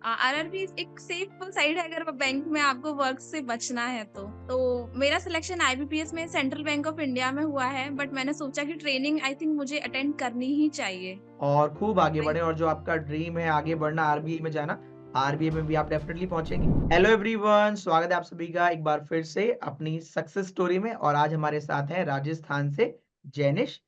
RRB एक safe side है अगर बैंक में आपको वर्क से बचना है तो मेरा सिलेक्शन आईबीपीएस में सेंट्रल बैंक ऑफ इंडिया में हुआ है, बट मैंने सोचा कि ट्रेनिंग आई थिंक मुझे अटेंड करनी ही चाहिए। और खूब आगे I- बढ़े, और जो आपका ड्रीम है आगे बढ़ना आरबीआई में जाना, आरबीआई में भी आप डेफिनेटली पहुंचेंगे। हेलो एवरीवन, स्वागत है आप सभी का एक बार फिर से अपनी सक्सेस स्टोरी में। और आज हमारे साथ है राजस्थान से जैनिश,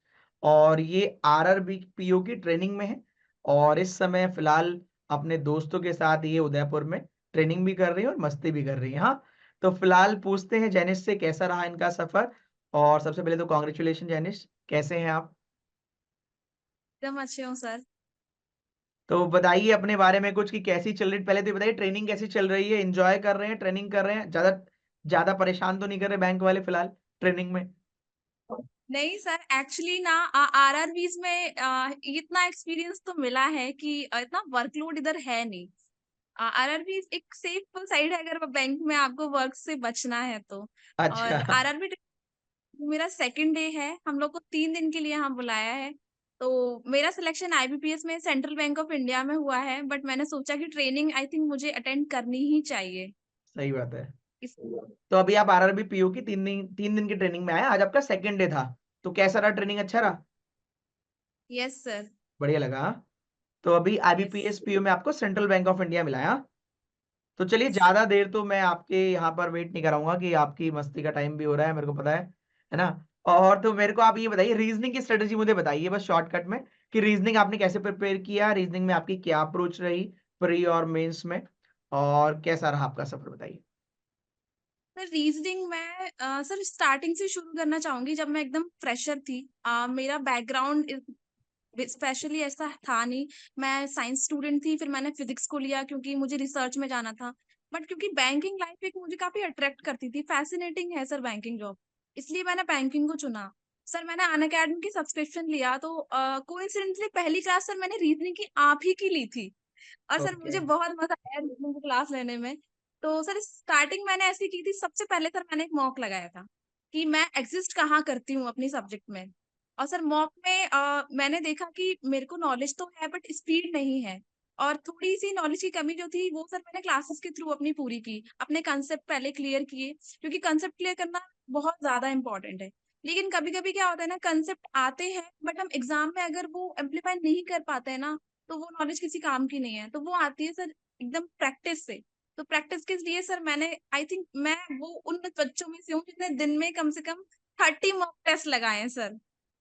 और ये आरआरबी पीओ की ट्रेनिंग में है, और इस समय फिलहाल अपने दोस्तों के साथ ये उदयपुर में ट्रेनिंग भी कर रही है और मस्ती भी कर रही है। हाँ, तो फिलहाल पूछते हैं जैनिश से कैसा रहा इनका सफर। और सबसे पहले तो कॉन्ग्रेचुलेशन जैनिश, कैसे हैं आप? एकदम अच्छे हूँ सर। तो बताइए अपने बारे में कुछ कि कैसी चल रही, पहले तो ये बताइए ट्रेनिंग कैसी चल रही है, एंजॉय कर रहे हैं, ट्रेनिंग कर रहे हैं, ज्यादा ज्यादा परेशान तो नहीं कर रहे बैंक वाले फिलहाल ट्रेनिंग में? नहीं सर, एक्चुअली ना आरआरबीज में इतना एक्सपीरियंस तो मिला है कि इतना वर्कलोड इधर है नहीं। आरआरबी एक सेफ साइड है अगर बैंक में आपको वर्क से बचना है तो। अच्छा। और आरआरबी मेरा सेकंड डे है, हम लोग को 3 दिन के लिए यहाँ बुलाया है। तो मेरा सिलेक्शन आईबीपीएस में सेंट्रल बैंक ऑफ इंडिया में हुआ है, बट मैंने सोचा कि ट्रेनिंग आई थिंक मुझे अटेंड करनी ही चाहिए। सही बात है। इस तो अभी आप आरआरबी पीओ की 3 दिन की ट्रेनिंग में आए, आज आपका सेकंड डे था। तो कैसा रहा ट्रेनिंग, अच्छा रहा? Yes sir. बढ़िया लगा, हाँ? तो अभी यस। आईबीपीएस पीओ में आपको सेंट्रल बैंक ऑफ इंडिया मिला है, हाँ? तो चलिए, यस। ज्यादा देर तो मैं आपके यहाँ पर वेट नहीं कराऊंगा कि आपकी मस्ती का टाइम भी हो रहा है, मेरे को पता है ना। और तो मेरे को आप ये बताइए, रीजनिंग की स्ट्रेटेजी मुझे बताइए बस शॉर्टकट में, कि रीजनिंग आपने कैसे प्रिपेयर किया, रीजनिंग में आपकी क्या अप्रोच रही प्री और मेंस में, और कैसा रहा आपका सफर, बताइए। सर रीजनिंग में सर स्टार्टिंग से शुरू करना चाहूंगी जब मैं एकदम फ्रेशर थी। मेरा बैकग्राउंड स्पेशली ऐसा था नहीं। मैं साइंस स्टूडेंट थी, फिर मैंने फिजिक्स को लिया क्योंकि मुझे रिसर्च में जाना था। बट क्योंकि बैंकिंग लाइफ एक मुझे काफी अट्रैक्ट करती थी, फैसिनेटिंग है सर बैंकिंग जॉब, इसलिए मैंने बैंकिंग को चुना। सर मैंने अनअकैडमी की सब्सक्रिप्शन लिया तो कोइंसिडेंटली पहली क्लास सर मैंने रीजनिंग की आप ही की ली थी। और सर ओके। मुझे बहुत मजा आया रीजनिंग की क्लास लेने में। तो सर स्टार्टिंग मैंने ऐसी की थी, सबसे पहले सर मैंने एक मॉक लगाया था कि मैं एग्जिस्ट कहाँ करती हूँ अपनी सब्जेक्ट में। और सर मॉक में मैंने देखा कि मेरे को नॉलेज तो है बट स्पीड नहीं है। और थोड़ी सी नॉलेज की कमी जो थी वो सर मैंने क्लासेस के थ्रू अपनी पूरी की, अपने कंसेप्ट पहले क्लियर किए, क्योंकि कंसेप्ट क्लियर करना बहुत ज्यादा इंपॉर्टेंट है। लेकिन कभी कभी क्या होता है ना, कंसेप्ट आते हैं बट हम एग्जाम में अगर वो एम्प्लीफाई नहीं कर पाते हैं ना, तो वो नॉलेज किसी काम की नहीं है। तो वो आती है सर एकदम प्रैक्टिस से। तो प्रैक्टिस के लिए सर मैंने आई थिंक मैं वो उन बच्चों में से हूँ जिसने दिन में कम से कम 30 मॉक टेस्ट लगाए हैं sir.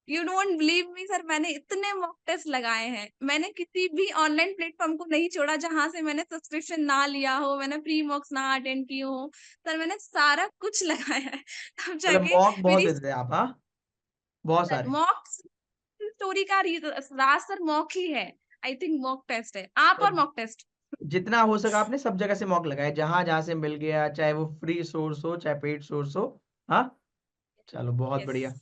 You don't believe me sir, मैंने इतने मॉक टेस्ट लगाए हैं, मैंने किसी भी ऑनलाइन प्लेटफॉर्म को नहीं छोड़ा जहां से मैंने सब्सक्रिप्शन ना लिया हो, मैंने प्री मॉक्स ना अटेंड किए हो। सर मैंने सारा कुछ लगाया है तब मतलब जाके मॉक बहुत मेरी देते थे आप, हाँ? बहुत सारे। मॉक स्टोरी का राज सर मॉक ही है। आई थिंक मॉक टेस्ट है आप तो और मॉक टेस्ट। जितना हो सका आपने सब जगह से मॉक लगाए, जहां जहां से मिल गया, चाहे वो फ्री सोर्स हो चाहे पेड सोर्स हो। हाँ, चलो बहुत यस। बढ़िया।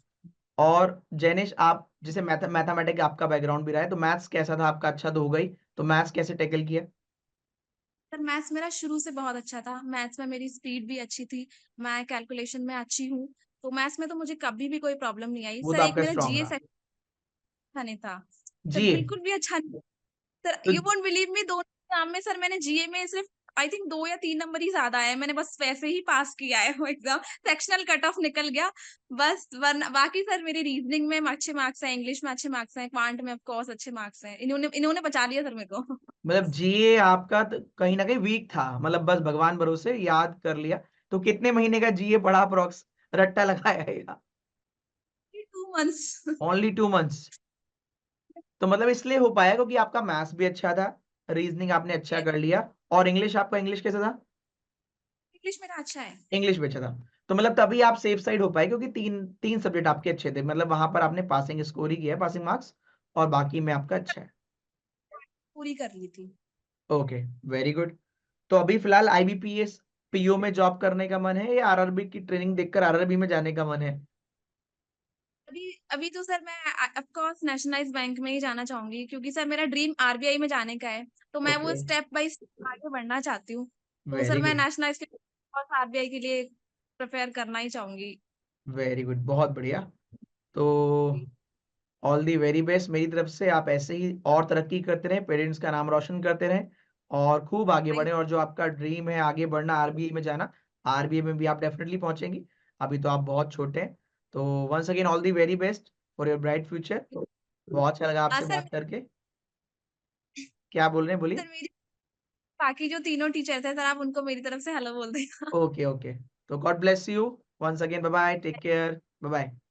और जैनिश, आप जैसे मैथमेटिक्स आपका बैकग्राउंड भी रहा है, तो मैथ्स कैसा था आपका? अच्छा तो हो गई, तो मैथ्स कैसे टैकल किया? सर मैथ्स मेरा शुरू से बहुत अच्छा था, मैथ्स में मेरी स्पीड भी अच्छी थी, मैं कैलकुलेशन में अच्छी हूँ। तो मैथ्स में तो मुझे कभी भी कोई प्रॉब्लम नहीं आई। वो सर तो एक आपका मेरा स्ट्रांग जीए रहा। अच्छा नहीं था सर, जी। बिल्कुल भी अच्छा नहीं। सर तो यू वोंट बिलीव मी, दोनों एग्जाम में सर मैंने जीए में सिर्फ आई थिंक 2 या 3 नंबर ही ज्यादा आए, मैंने बस वैसे ही पास किया है वो एग्जाम, सेक्शनल कट ऑफ निकल गया बस। वरना बाकी सर मेरी रीजनिंग में अच्छे मार्क्स हैं, इंग्लिश में अच्छे मार्क्स हैं, क्वांट में ऑफ कोर्स अच्छे मार्क्स हैं, इन्होंने इन्होंने बचा लिया सर मेरे को मतलब जीए आपका तो कहीं ना कहीं वीक था, मतलब बस भगवान भरोसे याद कर लिया। तो कितने महीने का जीए पढ़ा अप्रोक्स, रट्टा लगाया है? 2 मंथ्स ओनली 2 मंथ्स? तो मतलब इसलिए हो पाया क्योंकि आपका मैथ्स भी अच्छा था, रीजनिंग आपने अच्छा कर लिया, और इंग्लिश, आपका इंग्लिश कैसा था? इंग्लिश मेरा अच्छा है। इंग्लिश भी अच्छा था। तो मतलब तभी आप सेफ साइड हो पाए, क्योंकि तीन तीन सब्जेक्ट आपके अच्छे थे, मतलब वहां पर आपने पासिंग स्कोर ही किया, पासिंग मार्क्स, और बाकी में आपका अच्छा है। पूरी कर ली थी। Okay, very good. तो अभी फिलहाल आईबीपीएस पीओ में जॉब करने का मन है, या आरआरबी की ट्रेनिंग देखकर आरआरबी में जाने का मन है? अभी अभी तो सर मैं ऑफ कोर्स नेशनलाइज बैंक में ही जाना चाहूंगी, क्योंकि सर मेरा ड्रीम आरबीआई में जाने का है। तो मैं वो ओके, स्टेप बाय स्टेप आगे बढ़ना चाहती हूँ। तो सर वेरी मैं गुड। नेशनलाइज के और आरबीआई के लिए प्रिपेयर करना ही चाहूंगी। वेरी गुड, बहुत बढ़िया। तो ऑल दी वेरी बेस्ट मेरी तरफ से, आप ऐसे ही और तरक्की करते रहें, पेरेंट्स का नाम रोशन करते रहें, और खूब आगे थैंक बढ़ें, और जो आपका ड्रीम है आगे बढ़ना, आरबीआई में जाना, आरबीआई में भी आप डेफिनेटली पहुंचेंगी। अभी तो आप बहुत छोटे हैं। तो once again all the very best for your bright future. You. बहुत अच्छा लगा आपसे सर, बात करके। क्या बोल रहे हैं, बोलिए। सर मेरी बाकी जो तीनों टीचर थे सर, आप उनको मेरी तरफ से हेलो बोल देना। Okay okay. तो God bless you once again. Bye bye, take care, bye bye.